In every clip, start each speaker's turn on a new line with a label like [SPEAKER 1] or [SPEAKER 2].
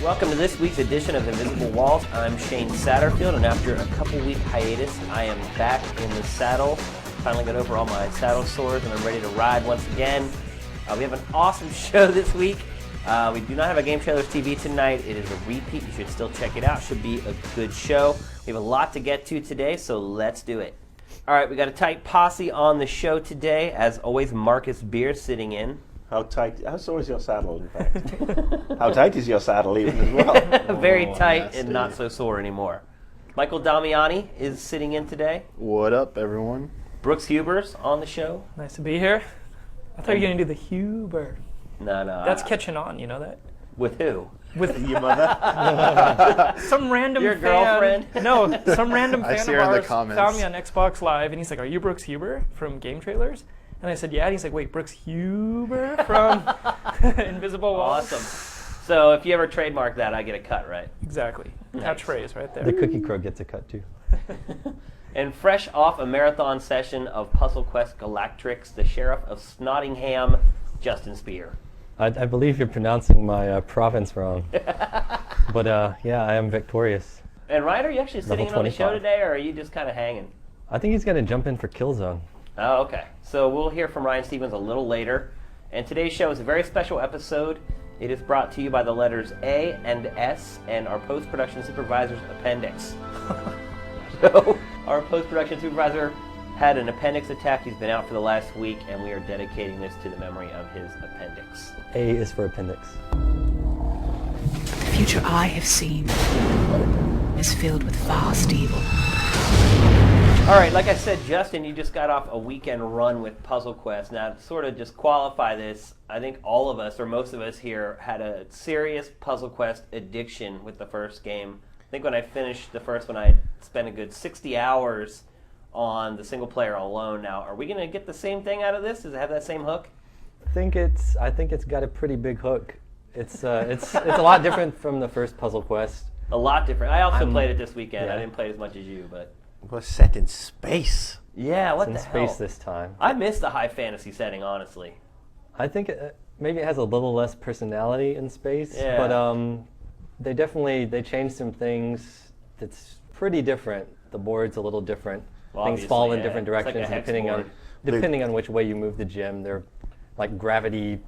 [SPEAKER 1] Welcome to this week's edition of Invisible Walls. I'm Shane Satterfield, and after a couple-week hiatus, I am back in the saddle. Finally got over all my saddle sores, and I'm ready to ride once again. We have an awesome show this week. We do not have a Game Trailers TV tonight. It is a repeat. You should still check it out. Should be a good show. We have a lot to get to today, so let's do it. All right, we got a tight posse on the show today. As always, Marcus Beer sitting in.
[SPEAKER 2] How sore is your saddle, in fact? How tight is your saddle even as well?
[SPEAKER 1] Very tight and not so sore anymore. Michael Damiani is sitting in today.
[SPEAKER 3] What up, everyone?
[SPEAKER 1] Brooks Huber's on the show.
[SPEAKER 4] Nice to be here. I thought you were going to do the Huber.
[SPEAKER 1] No.
[SPEAKER 4] That's catching on, you know that?
[SPEAKER 1] With who?
[SPEAKER 4] With
[SPEAKER 2] Your mother?
[SPEAKER 4] some random
[SPEAKER 1] Your
[SPEAKER 4] fan.
[SPEAKER 1] girlfriend?
[SPEAKER 4] No, some random
[SPEAKER 3] I
[SPEAKER 4] fan
[SPEAKER 3] see
[SPEAKER 4] of
[SPEAKER 3] her in the
[SPEAKER 4] ours
[SPEAKER 3] comments.
[SPEAKER 4] found me on Xbox Live, and he's like, "Are you Brooks Huber from Game Trailers?" And I said, "Yeah." And he's like, "Wait, Brooks Huber from Invisible Walls?"
[SPEAKER 1] Awesome. So if you ever trademark that, I get a cut, right?
[SPEAKER 4] Exactly.
[SPEAKER 1] Nice.
[SPEAKER 4] Catchphrase right there.
[SPEAKER 5] The Cookie Crow gets a cut too.
[SPEAKER 1] And fresh off a marathon session of Puzzle Quest Galactrix, the Sheriff of Snottingham, Justin Spear.
[SPEAKER 5] I believe you're pronouncing my province wrong. But yeah, I am victorious.
[SPEAKER 1] And Ryan, are you actually sitting in on the show
[SPEAKER 5] 25.
[SPEAKER 1] today, or are you just kind of hanging?
[SPEAKER 5] I think he's going to jump in for Killzone.
[SPEAKER 1] Oh, okay. So we'll hear from Ryan Stevens a little later. And today's show is a very special episode. It is brought to you by the letters A and S and our post-production supervisor's appendix. So our post-production supervisor had an appendix attack. He's been out for the last week, and we are dedicating this to the memory of his appendix.
[SPEAKER 5] A is for appendix.
[SPEAKER 6] The future I have seen is filled with vast evil.
[SPEAKER 1] All right, like I said, Justin, you just got off a weekend run with Puzzle Quest. Now, to sort of just qualify this, I think all of us, or most of us here, had a serious Puzzle Quest addiction with the first game. I think when I finished the first one, I spent a good 60 hours on the single player alone. Now, are we going to get the same thing out of this? Does it have that same hook?
[SPEAKER 5] I think it's got a pretty big hook. It's a lot different from the first Puzzle Quest.
[SPEAKER 1] A lot different. I also played it this weekend.
[SPEAKER 5] yeah.
[SPEAKER 1] I didn't play it as much as you, but...
[SPEAKER 2] We're set in space.
[SPEAKER 1] Yeah, what
[SPEAKER 5] It's
[SPEAKER 1] the
[SPEAKER 5] in
[SPEAKER 1] hell?
[SPEAKER 5] space this time.
[SPEAKER 1] I missed the high fantasy setting, honestly.
[SPEAKER 5] I think maybe it has a little less personality in space,
[SPEAKER 1] Yeah.
[SPEAKER 5] but they changed some things that's pretty different. The board's a little different.
[SPEAKER 1] Well,
[SPEAKER 5] Things fall in
[SPEAKER 1] obviously,
[SPEAKER 5] different
[SPEAKER 1] yeah. It's like
[SPEAKER 5] directions
[SPEAKER 1] a hex
[SPEAKER 5] depending
[SPEAKER 1] board.
[SPEAKER 5] on which way you move the gem. They're like gravity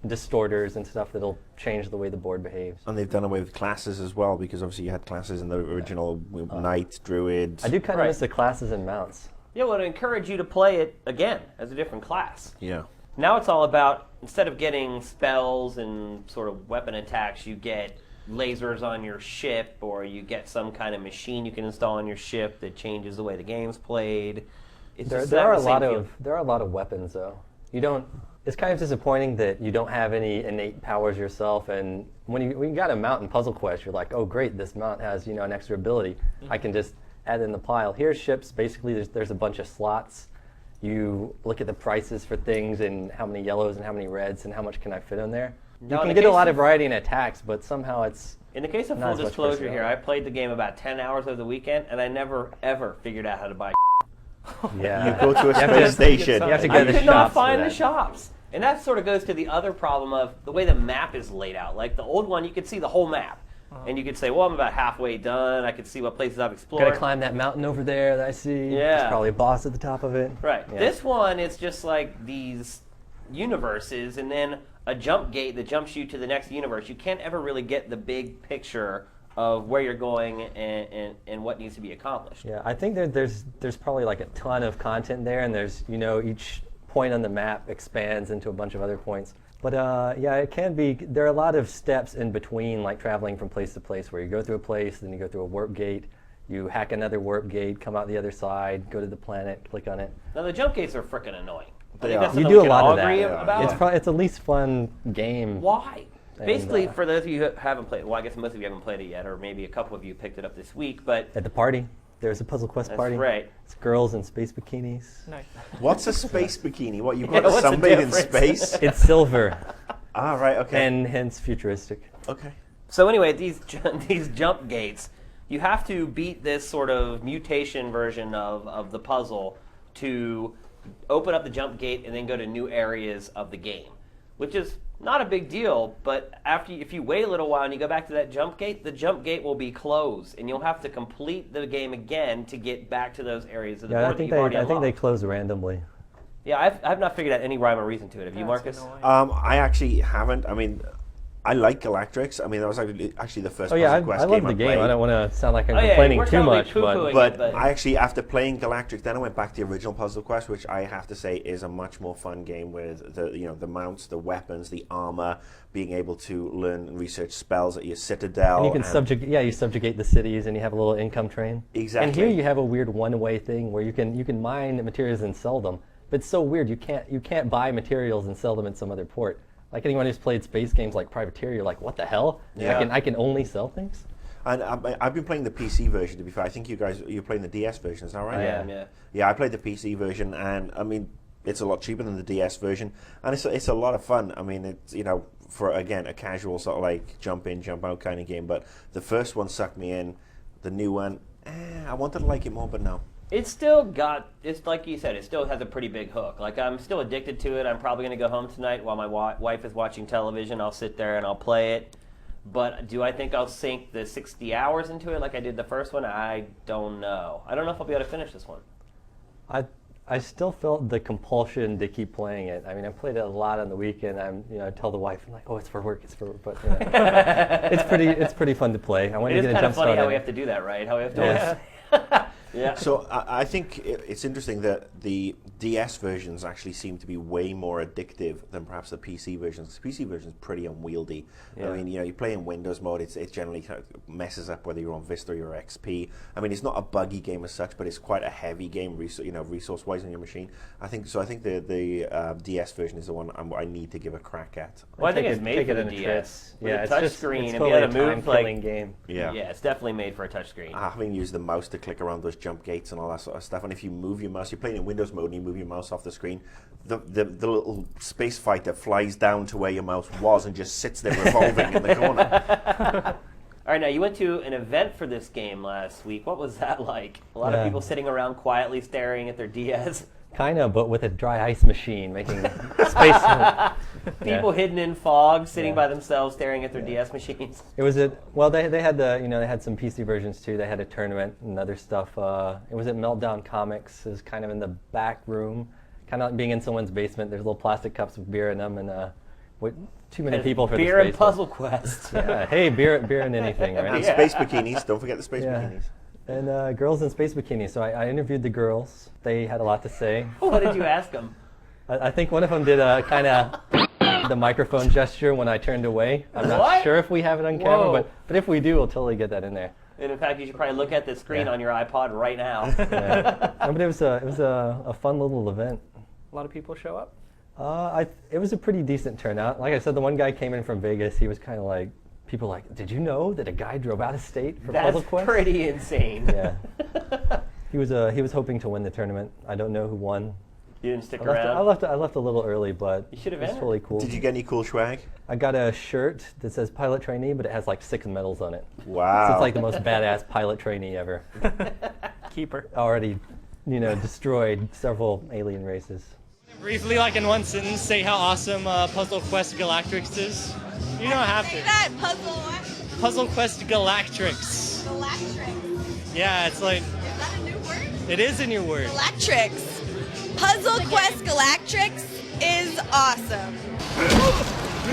[SPEAKER 5] distorters and stuff that'll change the way the board behaves.
[SPEAKER 2] And they've done away with classes as well, because obviously you had classes in the original Knight, Druid.
[SPEAKER 5] I do kind of
[SPEAKER 1] Right.
[SPEAKER 5] miss the classes and mounts.
[SPEAKER 1] Yeah, well, I'd encourage you to play it again as a different class.
[SPEAKER 2] Yeah.
[SPEAKER 1] Now it's all about, instead of getting spells and sort of weapon attacks, you get lasers on your ship, or you get some kind of machine you can install on your ship that changes the way the game's played. It's just
[SPEAKER 5] There
[SPEAKER 1] not
[SPEAKER 5] are
[SPEAKER 1] the
[SPEAKER 5] a
[SPEAKER 1] same
[SPEAKER 5] lot
[SPEAKER 1] feel.
[SPEAKER 5] of weapons though. You don't. It's kind of disappointing that you don't have any innate powers yourself. And when you got a mount in Puzzle Quest, you're like, oh great, this mount has an extra ability. I can just add it in the pile. Here's ships. Basically, there's a bunch of slots. You look at the prices for things and how many yellows and how many reds and how much can I fit on there.
[SPEAKER 1] Now,
[SPEAKER 5] You
[SPEAKER 1] in
[SPEAKER 5] can
[SPEAKER 1] the
[SPEAKER 5] get a
[SPEAKER 1] case
[SPEAKER 5] lot
[SPEAKER 1] of-
[SPEAKER 5] of variety in attacks, but somehow it's
[SPEAKER 1] In the case of
[SPEAKER 5] Not
[SPEAKER 1] full
[SPEAKER 5] as much
[SPEAKER 1] disclosure here, I
[SPEAKER 5] personality.
[SPEAKER 1] played the game about 10 hours over the weekend, and I never, ever figured out how to buy
[SPEAKER 5] yeah.
[SPEAKER 2] You go to a
[SPEAKER 5] have to-
[SPEAKER 2] space station.
[SPEAKER 5] you have to go
[SPEAKER 1] I
[SPEAKER 5] to the
[SPEAKER 1] could not
[SPEAKER 5] shops for
[SPEAKER 1] find the
[SPEAKER 5] that.
[SPEAKER 1] shops. And that sort of goes to the other problem of the way the map is laid out. Like the old one, you could see the whole map. And you could say, well, I'm about halfway done. I could see what places I've explored.
[SPEAKER 5] Gotta climb that mountain over there that I see.
[SPEAKER 1] Yeah.
[SPEAKER 5] There's probably a boss at the top of it.
[SPEAKER 1] Right.
[SPEAKER 5] Yeah.
[SPEAKER 1] This one is just like these universes and then a jump gate that jumps you to the next universe. You can't ever really get the big picture of where you're going and what needs to be accomplished.
[SPEAKER 5] Yeah, I think there's probably like a ton of content there, and there's each point on the map expands into a bunch of other points. But yeah, it can be. There are a lot of steps in between, like traveling from place to place, where you go through a place, then you go through a warp gate, you hack another warp gate, come out the other side, go to the planet, click on it.
[SPEAKER 1] Now the jump gates are freaking annoying. I
[SPEAKER 2] They
[SPEAKER 1] think
[SPEAKER 2] are.
[SPEAKER 1] that's
[SPEAKER 5] You
[SPEAKER 1] something
[SPEAKER 5] do
[SPEAKER 1] we
[SPEAKER 5] a
[SPEAKER 1] can
[SPEAKER 5] lot
[SPEAKER 1] all
[SPEAKER 5] of that.
[SPEAKER 1] agree
[SPEAKER 2] Yeah.
[SPEAKER 1] about.
[SPEAKER 5] It's the least fun game.
[SPEAKER 1] Why?
[SPEAKER 5] And,
[SPEAKER 1] Basically, for those of you who haven't played, well, I guess most of you haven't played it yet, or maybe a couple of you picked it up this week, but
[SPEAKER 5] At the party, there's a Puzzle Quest
[SPEAKER 1] that's
[SPEAKER 5] party.
[SPEAKER 1] right.
[SPEAKER 5] It's girls in space bikinis.
[SPEAKER 4] Nice.
[SPEAKER 2] What's a space bikini? What, you've
[SPEAKER 1] Yeah,
[SPEAKER 2] got to
[SPEAKER 1] what's the
[SPEAKER 2] sunbathe in
[SPEAKER 1] difference?
[SPEAKER 2] space?
[SPEAKER 5] It's silver
[SPEAKER 2] Ah, right, okay.
[SPEAKER 5] and hence futuristic.
[SPEAKER 2] Okay.
[SPEAKER 1] So anyway, these jump gates, you have to beat this sort of mutation version of the puzzle to open up the jump gate and then go to new areas of the game, which is not a big deal, but if you wait a little while and you go back to that jump gate, the jump gate will be closed, and you'll have to complete the game again to get back to those areas of the
[SPEAKER 5] Yeah,
[SPEAKER 1] board
[SPEAKER 5] I think
[SPEAKER 1] that you've already
[SPEAKER 5] I think they
[SPEAKER 1] unlocked.
[SPEAKER 5] close randomly.
[SPEAKER 1] Yeah, I've not figured out any rhyme or reason to it. Have you,
[SPEAKER 4] That's
[SPEAKER 1] Marcus?
[SPEAKER 4] annoying.
[SPEAKER 2] I actually haven't. I mean, I like Galactrix. I mean, that was actually the first
[SPEAKER 5] Oh yeah,
[SPEAKER 2] Puzzle Quest
[SPEAKER 5] I love
[SPEAKER 2] game
[SPEAKER 5] the game.
[SPEAKER 2] played.
[SPEAKER 5] I don't want to sound like I'm
[SPEAKER 1] Oh, yeah,
[SPEAKER 5] complaining
[SPEAKER 1] we're
[SPEAKER 5] too
[SPEAKER 1] totally
[SPEAKER 5] much,
[SPEAKER 1] poo-pooing
[SPEAKER 5] but
[SPEAKER 1] it.
[SPEAKER 2] But I actually, after playing Galactrix, then I went back to the original Puzzle Quest, which I have to say is a much more fun game with the mounts, the weapons, the armor, being able to learn and research spells at your citadel.
[SPEAKER 5] and you can you subjugate the cities, and you have a little income train.
[SPEAKER 2] Exactly.
[SPEAKER 5] And here you have a weird one-way thing where you can mine materials and sell them. But it's so weird. You can't buy materials and sell them in some other port. Like anyone who's played space games like Privateer, you're like, what the hell?
[SPEAKER 2] Yeah.
[SPEAKER 5] I can only sell things.
[SPEAKER 2] And I've been playing the PC version, to be fair. I think you're playing the DS version, is that right?
[SPEAKER 1] I am, yeah.
[SPEAKER 2] Yeah, I played the PC version, and I mean, it's a lot cheaper than the DS version, and it's a lot of fun. I mean, it's, for, again, a casual sort of like jump in, jump out kind of game, but the first one sucked me in. The new one, I wanted to like it more, but no.
[SPEAKER 1] It's like you said, it still has a pretty big hook. Like, I'm still addicted to it. I'm probably going to go home tonight while my wife is watching television. I'll sit there and I'll play it. But do I think I'll sink the 60 hours into it like I did the first one? I don't know. I don't know if I'll be able to finish this one.
[SPEAKER 5] I still felt the compulsion to keep playing it. I mean, I played it a lot on the weekend. I tell the wife, I'm like, oh, it's for work, but it's pretty fun to play. I want
[SPEAKER 1] It
[SPEAKER 5] to
[SPEAKER 1] is
[SPEAKER 5] get a
[SPEAKER 1] kind of
[SPEAKER 5] jump
[SPEAKER 1] funny
[SPEAKER 5] start
[SPEAKER 1] how
[SPEAKER 5] on
[SPEAKER 1] we
[SPEAKER 5] it.
[SPEAKER 1] have to do that, right? How we have to
[SPEAKER 5] Yeah.
[SPEAKER 1] Yeah.
[SPEAKER 2] So I think it's interesting that the DS versions actually seem to be way more addictive than perhaps the PC versions. The PC version is pretty unwieldy.
[SPEAKER 1] Yeah.
[SPEAKER 2] I mean, you play in Windows mode, it generally kind of messes up whether you're on Vista or XP. I mean, it's not a buggy game as such, but it's quite a heavy game, resource-wise on your machine. I think the DS version is the one I need to give a crack at.
[SPEAKER 1] Well, I think
[SPEAKER 5] Take
[SPEAKER 1] it's
[SPEAKER 5] it-
[SPEAKER 1] made
[SPEAKER 5] take
[SPEAKER 1] for
[SPEAKER 5] it
[SPEAKER 1] the
[SPEAKER 5] in a trip.
[SPEAKER 1] DS. With
[SPEAKER 5] Yeah,
[SPEAKER 1] a
[SPEAKER 5] it's
[SPEAKER 1] touch
[SPEAKER 5] just
[SPEAKER 1] screen,
[SPEAKER 5] it's
[SPEAKER 1] and be
[SPEAKER 5] totally
[SPEAKER 1] able to
[SPEAKER 5] a
[SPEAKER 1] move like
[SPEAKER 5] time-killing game.
[SPEAKER 2] Yeah.
[SPEAKER 1] Yeah, it's definitely made for a touch screen.
[SPEAKER 2] Having used the mouse to click around those jump gates and all that sort of stuff, and if you move your mouse, you're playing in Windows mode and you move your mouse off the screen, the little space fighter flies down to where your mouse was and just sits there revolving in the corner.
[SPEAKER 1] All right, now you went to an event for this game last week. What was that like? A lot of
[SPEAKER 5] Yeah.
[SPEAKER 1] people sitting around quietly staring at their DS.
[SPEAKER 5] Kind of, but with a dry ice machine making space.
[SPEAKER 1] People hidden in fog, sitting by themselves, staring at their DS machines.
[SPEAKER 5] It was they had they had some PC versions too. They had a tournament and other stuff. It was at Meltdown Comics. It was kind of in the back room, kind of like being in someone's basement. There's little plastic cups with beer in them, and too many people for
[SPEAKER 1] Beer
[SPEAKER 5] the
[SPEAKER 1] and
[SPEAKER 5] space.
[SPEAKER 1] Puzzle Quest.
[SPEAKER 5] Yeah, hey, beer and anything, right?
[SPEAKER 2] And space bikinis, don't forget the space bikinis.
[SPEAKER 5] And girls in space bikinis. So I interviewed the girls. They had a lot to say.
[SPEAKER 1] What did you ask them?
[SPEAKER 5] I think one of them did a kind of the microphone gesture when I turned away. I'm not
[SPEAKER 1] What?
[SPEAKER 5] sure if we have it on camera,
[SPEAKER 1] Whoa.
[SPEAKER 5] but if we do, we'll totally get that in there.
[SPEAKER 1] And in fact, you should probably look at the screen
[SPEAKER 5] Yeah.
[SPEAKER 1] on your iPod right now.
[SPEAKER 5] Yeah. No, but it was a fun little event.
[SPEAKER 4] A lot of people show up.
[SPEAKER 5] It was a pretty decent turnout. Like I said, the one guy came in from Vegas. He was kind of like, people were like, did you know that a guy drove out of state for Puzzle
[SPEAKER 1] That's
[SPEAKER 5] Quest?
[SPEAKER 1] pretty insane.
[SPEAKER 5] Yeah. He was hoping to win the tournament. I don't know who won.
[SPEAKER 1] You didn't stick
[SPEAKER 5] I
[SPEAKER 1] around.
[SPEAKER 5] left a little early, but
[SPEAKER 1] You should have
[SPEAKER 5] it's
[SPEAKER 1] entered.
[SPEAKER 5] really cool.
[SPEAKER 2] Did you get any cool swag?
[SPEAKER 5] I got a shirt that says pilot trainee, but it has like 6 medals on it.
[SPEAKER 2] Wow.
[SPEAKER 5] So it's like the most badass pilot trainee ever.
[SPEAKER 4] Keeper.
[SPEAKER 5] Already, destroyed several alien races.
[SPEAKER 3] Briefly, like in one sentence, say how awesome Puzzle Quest Galactrix is. You don't have
[SPEAKER 7] Say
[SPEAKER 3] to.
[SPEAKER 7] that, Puzzle what?
[SPEAKER 3] Puzzle Quest Galactrix.
[SPEAKER 7] Galactrix.
[SPEAKER 3] Yeah, it's like,
[SPEAKER 7] Is that a new word?
[SPEAKER 3] it is a new word.
[SPEAKER 7] Galactrix. Puzzle Quest Galactrix is awesome.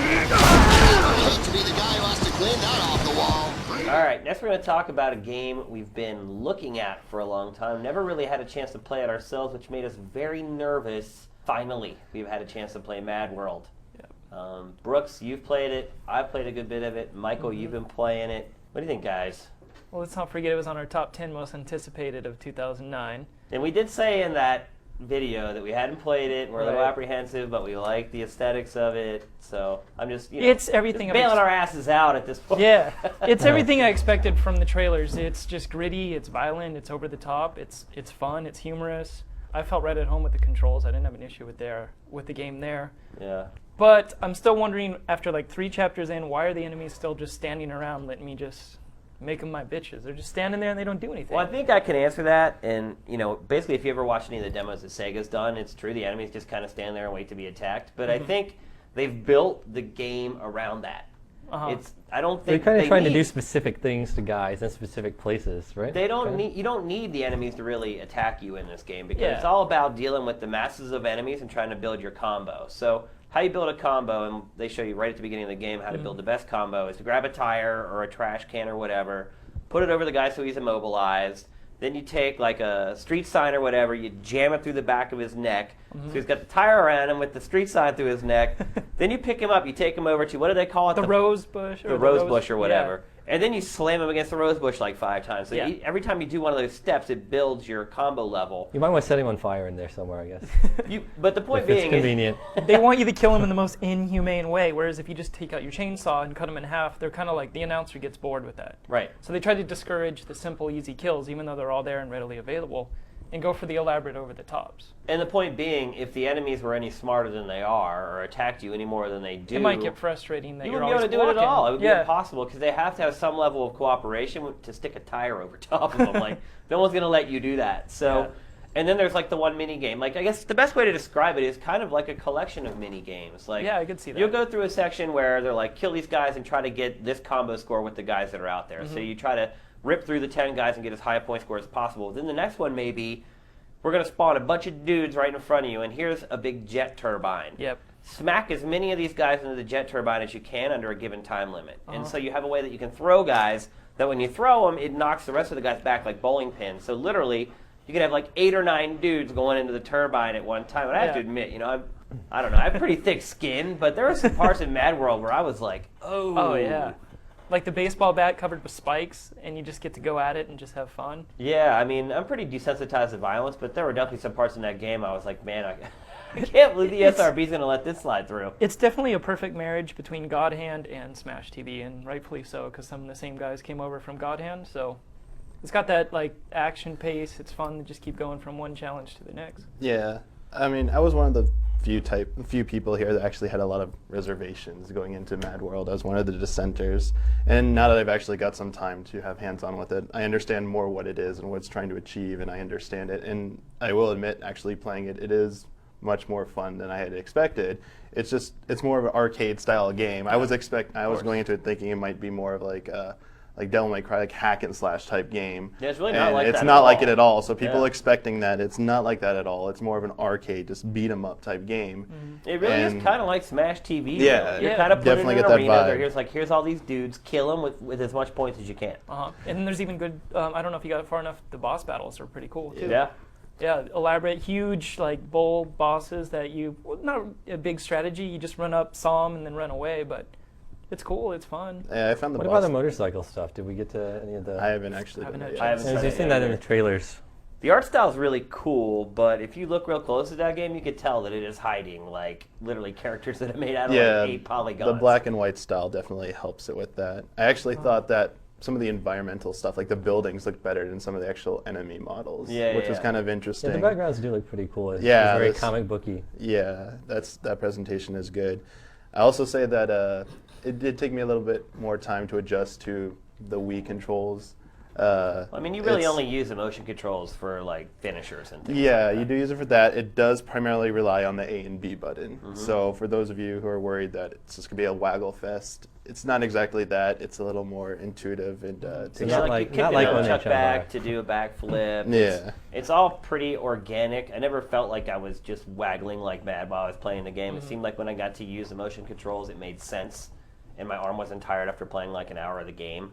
[SPEAKER 8] hate to be the guy who has to clean that off the wall.
[SPEAKER 1] All right, next we're going to talk about a game we've been looking at for a long time. Never really had a chance to play it ourselves, which made us very nervous. Finally, we've had a chance to play Mad World. Brooks, you've played it. I've played a good bit of it. Michael, you've been playing it. What do you think, guys?
[SPEAKER 4] Well, let's not forget it was on our top 10 most anticipated of 2009.
[SPEAKER 1] And we did say in that video that we hadn't played it. We're a little
[SPEAKER 4] Right.
[SPEAKER 1] apprehensive, but we like the aesthetics of it. So I'm just,
[SPEAKER 4] It's everything
[SPEAKER 1] just
[SPEAKER 4] I've
[SPEAKER 1] bailing our asses out at this point.
[SPEAKER 4] Yeah, it's everything I expected from the trailers. It's just gritty, it's violent, it's over the top, it's fun, it's humorous. I felt right at home with the controls. I didn't have an issue with the game there.
[SPEAKER 1] Yeah.
[SPEAKER 4] But I'm still wondering, after like 3 chapters in, why are the enemies still just standing around letting me just make them my bitches? They're just standing there and they don't do anything.
[SPEAKER 1] Well, I think I can answer that. And, basically, if you ever watch any of the demos that Sega's done, it's true. The enemies just kind of stand there and wait to be attacked. But I think they've built the game around that. It's I don't
[SPEAKER 5] They're
[SPEAKER 1] think
[SPEAKER 5] kind of
[SPEAKER 1] they
[SPEAKER 5] trying to
[SPEAKER 1] need-
[SPEAKER 5] do specific things to guys in specific places, right?
[SPEAKER 1] They don't
[SPEAKER 5] Kinda?
[SPEAKER 1] need you don't need the enemies to really attack you in this game because
[SPEAKER 4] Yeah.
[SPEAKER 1] it's all about dealing with the masses of enemies and trying to build your combo. So how you build a combo, and they show you right at the beginning of the game how to build the best combo, is to grab a tire or a trash can or whatever, put it over the guy so he's immobilized. Then you take like a street sign or whatever, you jam it through the back of his neck. So he's got the tire around him with the street sign through his neck. Then you pick him up, you take him over to, what do they call it?
[SPEAKER 4] The rose bush. Or
[SPEAKER 1] the rose bush or whatever. And then you slam him against the rose bush like 5 times. So
[SPEAKER 4] Yeah.
[SPEAKER 1] every time you do one of those steps, it builds your combo level.
[SPEAKER 5] You might want to set him on fire in there somewhere, I guess.
[SPEAKER 1] But the point
[SPEAKER 5] if it's
[SPEAKER 1] being,
[SPEAKER 5] convenient.
[SPEAKER 4] They want you to kill him in the most inhumane way, whereas if you just take out your chainsaw and cut him in half, they're kind of like, the announcer gets bored with that.
[SPEAKER 1] right?
[SPEAKER 4] So they try to discourage the simple, easy kills, even though they're all there and readily available, and go for the elaborate over-the-tops.
[SPEAKER 1] And the point being, if the enemies were any smarter than they are, or attacked you any more than they do,
[SPEAKER 4] It might get frustrating that
[SPEAKER 1] you
[SPEAKER 4] you're
[SPEAKER 1] wouldn't be
[SPEAKER 4] always
[SPEAKER 1] able to do it at
[SPEAKER 4] blocking.
[SPEAKER 1] all. It would
[SPEAKER 4] Yeah.
[SPEAKER 1] be impossible because they have to have some level of cooperation to stick a tire over top of them. Like no one's going to let you do that. So.
[SPEAKER 4] Yeah.
[SPEAKER 1] And then there's like the one mini game. Like I guess the best way to describe it is kind of like a collection of mini games. Like
[SPEAKER 4] Yeah, I could see that.
[SPEAKER 1] You'll go through a section where they're like kill these guys and try to get this combo score with the guys that are out there.
[SPEAKER 4] Mm-hmm.
[SPEAKER 1] So you try to rip through the 10 guys and get as high a point score as possible. Then the next one may be we're going to spawn a bunch of dudes right in front of you and here's a big jet turbine.
[SPEAKER 4] Yep.
[SPEAKER 1] Smack as many of these guys into the jet turbine as you can under a given time limit. And so you have a way that you can throw guys that when you throw them, it knocks the rest of the guys back like bowling pins. So literally, you can have like 8 or 9 dudes going into the turbine at one time. And I have to
[SPEAKER 4] Yeah.
[SPEAKER 1] admit, I don't know, I have pretty thick skin, but there were some parts in Mad World where I was like,
[SPEAKER 4] Oh, yeah. Like the baseball bat covered with spikes, and you just get to go at it and just have fun.
[SPEAKER 1] Yeah, I mean, I'm pretty desensitized to violence, but there were definitely some parts in that game I was like, man, I can't believe the SRB's going to let this slide through.
[SPEAKER 4] It's definitely a perfect marriage between God Hand and Smash TV, and rightfully so, because some of the same guys came over from God Hand, so it's got that like action pace. It's fun to just keep going from one challenge to the next.
[SPEAKER 9] Yeah, I mean, I was one of the few people here that actually had a lot of reservations going into Mad World. I was one of the dissenters, and now that I've actually got some time to have hands-on with it, I understand more what it is and what it's trying to achieve, and I understand it. And I will admit, actually playing it, it is much more fun than I had expected. It's just, it's more of an arcade style game. I was going into it thinking it might be more of like Devil May Cry, like hack and slash type game.
[SPEAKER 1] Yeah, it's really not
[SPEAKER 9] And
[SPEAKER 1] like
[SPEAKER 9] it's
[SPEAKER 1] that
[SPEAKER 9] not
[SPEAKER 1] at
[SPEAKER 9] like
[SPEAKER 1] all.
[SPEAKER 9] it at all. So people
[SPEAKER 1] Yeah.
[SPEAKER 9] expecting that, it's not like that at all. It's more of an arcade, just beat 'em up type game.
[SPEAKER 1] It really is
[SPEAKER 9] And-
[SPEAKER 1] kind of like Smash TV.
[SPEAKER 9] Yeah,
[SPEAKER 1] really. You're
[SPEAKER 4] yeah.
[SPEAKER 1] kind of put in
[SPEAKER 9] Definitely
[SPEAKER 1] an
[SPEAKER 9] get that
[SPEAKER 1] arena.
[SPEAKER 9] vibe.
[SPEAKER 1] Here's all these dudes. Kill them with as much points as you can.
[SPEAKER 4] And then there's even good. I don't know if you got far enough. The boss battles are pretty cool too.
[SPEAKER 1] Yeah.
[SPEAKER 4] Yeah, elaborate, huge, like bull bosses that well, not a big strategy. You just run up, saw 'em, and then run away. But it's cool. It's fun.
[SPEAKER 9] Yeah, I found the
[SPEAKER 5] What
[SPEAKER 9] boss.
[SPEAKER 5] about the motorcycle stuff? Did we get to any of the?
[SPEAKER 9] I haven't actually
[SPEAKER 4] Haven't
[SPEAKER 9] done
[SPEAKER 4] had
[SPEAKER 9] it
[SPEAKER 4] a
[SPEAKER 9] yet.
[SPEAKER 1] I haven't
[SPEAKER 5] I've
[SPEAKER 1] seen
[SPEAKER 5] seen
[SPEAKER 1] it
[SPEAKER 5] that in
[SPEAKER 1] either.
[SPEAKER 5] the trailers.
[SPEAKER 1] The art style is really cool, but if you look real close at that game, you could tell that it is hiding like literally characters that are made out of
[SPEAKER 9] Yeah,
[SPEAKER 1] like 8 polygons.
[SPEAKER 9] the black and white style definitely helps it with that. I actually thought that some of the environmental stuff, like the buildings, looked better than some of the actual enemy models,
[SPEAKER 1] Yeah,
[SPEAKER 9] which was
[SPEAKER 1] yeah.
[SPEAKER 9] kind of
[SPEAKER 5] Yeah,
[SPEAKER 9] interesting.
[SPEAKER 5] the backgrounds do look pretty cool. It's
[SPEAKER 9] Yeah,
[SPEAKER 5] very
[SPEAKER 9] this-
[SPEAKER 5] comic booky.
[SPEAKER 9] Yeah, that presentation is good. I also say that it did take me a little bit more time to adjust to the Wii controls.
[SPEAKER 1] I mean, you really
[SPEAKER 9] it's-
[SPEAKER 1] only use the motion controls for like finishers and things.
[SPEAKER 9] Yeah,
[SPEAKER 1] like that.
[SPEAKER 9] you do use it for that. It does primarily rely on the A and B button.
[SPEAKER 1] Mm-hmm.
[SPEAKER 9] So for those of you who are worried that it's just gonna be a waggle fest, it's not exactly that. It's a little more intuitive and takes
[SPEAKER 1] Yeah,
[SPEAKER 5] Not
[SPEAKER 1] like,
[SPEAKER 5] like-
[SPEAKER 1] you kick
[SPEAKER 5] not
[SPEAKER 1] the
[SPEAKER 5] like when they
[SPEAKER 1] nunchuck
[SPEAKER 5] jump
[SPEAKER 1] back
[SPEAKER 5] by.
[SPEAKER 1] to do a backflip.
[SPEAKER 9] Yeah.
[SPEAKER 1] It's all pretty organic. I never felt like I was just waggling like mad while I was playing the game. It seemed like when I got to use the motion controls, it made sense, and my arm wasn't tired after playing like an hour of the game.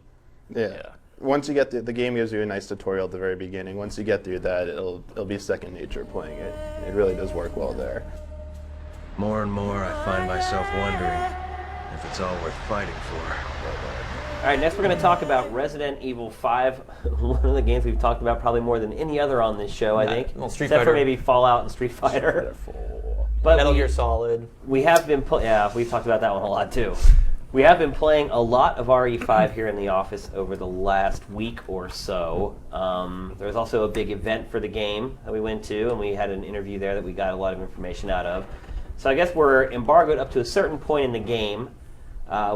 [SPEAKER 9] Yeah. Once you get the game gives you a nice tutorial at the very beginning. Once you get through that, it'll be second nature playing it. It really does work well there.
[SPEAKER 10] More and more, I find myself wondering if it's all worth fighting for.
[SPEAKER 1] All right, next we're going to talk about Resident Evil 5, one of the games we've talked about probably more than any other on this show, I think.
[SPEAKER 11] well, Street
[SPEAKER 1] Except for
[SPEAKER 11] Fighter.
[SPEAKER 1] maybe Fallout and Street Fighter. But
[SPEAKER 11] Metal
[SPEAKER 1] we-
[SPEAKER 11] Gear Solid.
[SPEAKER 1] We have been we've talked about that one a lot too. We have been playing a lot of RE5 here in the office over the last week or so. There was also a big event for the game that we went to, and we had an interview there that we got a lot of information out of. So I guess we're embargoed up to a certain point in the game,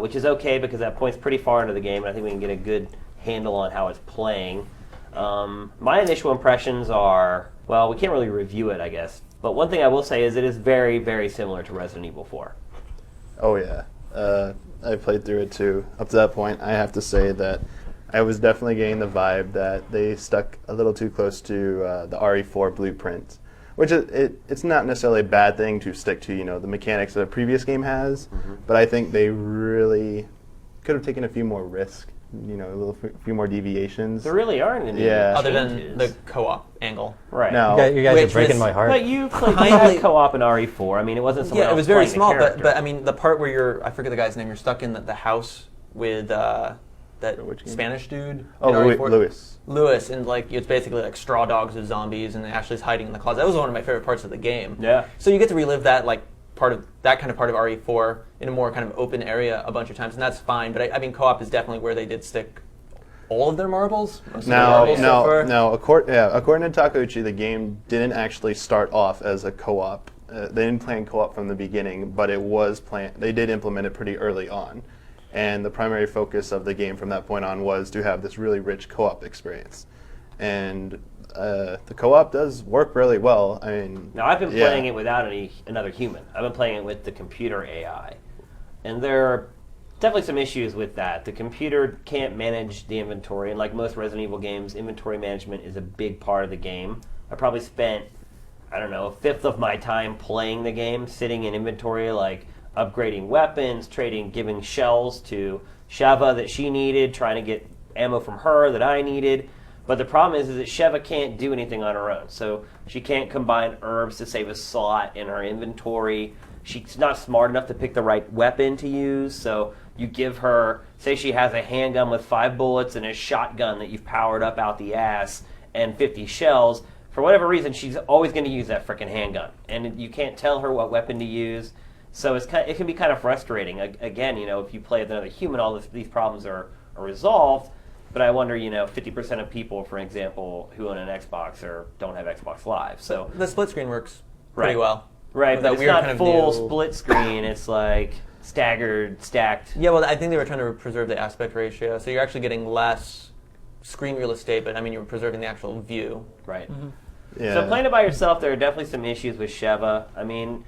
[SPEAKER 1] which is okay because that point's pretty far into the game, and I think we can get a good handle on how it's playing. My initial impressions are, well, we can't really review it, I guess. But one thing I will say is it is very, very similar to Resident Evil 4.
[SPEAKER 9] Oh yeah, I played through it too. Up to that point, I have to say that I was definitely getting the vibe that they stuck a little too close to the RE4 blueprint, which it's not necessarily a bad thing to stick to, the mechanics that a previous game has, but I think they really could have taken a few more risks, a few more deviations.
[SPEAKER 1] There really aren't any
[SPEAKER 11] Other
[SPEAKER 1] changes.
[SPEAKER 11] than the co-op angle.
[SPEAKER 1] Right.
[SPEAKER 9] No.
[SPEAKER 5] You guys
[SPEAKER 11] Which
[SPEAKER 5] are breaking
[SPEAKER 11] was-
[SPEAKER 5] my heart.
[SPEAKER 1] But you played
[SPEAKER 11] Kindly-
[SPEAKER 1] co-op in RE4. I mean, it wasn't someone
[SPEAKER 11] Yeah,
[SPEAKER 1] else
[SPEAKER 11] it was very
[SPEAKER 1] playing the
[SPEAKER 11] small,
[SPEAKER 1] character.
[SPEAKER 11] but I mean, the part where I forget the guy's name, you're stuck in the house with that
[SPEAKER 9] Which game?
[SPEAKER 11] Spanish dude.
[SPEAKER 9] Oh,
[SPEAKER 11] in RE4.
[SPEAKER 9] Lewis.
[SPEAKER 11] Lewis, and it's basically like straw dogs with zombies, and Ashley's hiding in the closet. That was one of my favorite parts of the game.
[SPEAKER 1] Yeah.
[SPEAKER 11] So you get to relive that kind of part of RE4 in a more kind of open area a bunch of times, and that's fine. But I mean, co-op is definitely where they did stick all of their marbles. Most of their marbles so far.
[SPEAKER 9] According to Takeuchi, the game didn't actually start off as a co-op. They didn't plan co-op from the beginning, but it was planned. They did implement it pretty early on. And the primary focus of the game from that point on was to have this really rich co-op experience. And the co-op does work really well. I mean,
[SPEAKER 1] Now, I've been playing it without another human. I've been playing it with the computer AI. And there are definitely some issues with that. The computer can't manage the inventory. And like most Resident Evil games, inventory management is a big part of the game. I probably spent, a fifth of my time playing the game, sitting in inventory, upgrading weapons, giving shells to Sheva that she needed, trying to get ammo from her that I needed. But the problem is that Sheva can't do anything on her own. So she can't combine herbs to save a slot in her inventory. She's not smart enough to pick the right weapon to use. So you give her, say she has a handgun with 5 bullets and a shotgun that you've powered up out the ass and 50 shells. For whatever reason, she's always going to use that frickin' handgun. And you can't tell her what weapon to use. So it can be kind of frustrating. Again, if you play with another human, all these problems are resolved. But I wonder, 50% of people, for example, who own an Xbox or don't have Xbox Live. So
[SPEAKER 11] The split screen works pretty
[SPEAKER 1] Right.
[SPEAKER 11] well.
[SPEAKER 1] Right,
[SPEAKER 11] With
[SPEAKER 1] but
[SPEAKER 11] that
[SPEAKER 1] it's
[SPEAKER 11] weird
[SPEAKER 1] not
[SPEAKER 11] kind of
[SPEAKER 1] full
[SPEAKER 11] new-
[SPEAKER 1] split screen. It's like staggered, stacked.
[SPEAKER 11] Yeah, well, I think they were trying to preserve the aspect ratio, so you're actually getting less screen real estate, but I mean, you're preserving the actual view.
[SPEAKER 1] Right.
[SPEAKER 9] Yeah.
[SPEAKER 1] So playing it by yourself, there are definitely some issues with Sheva. I mean,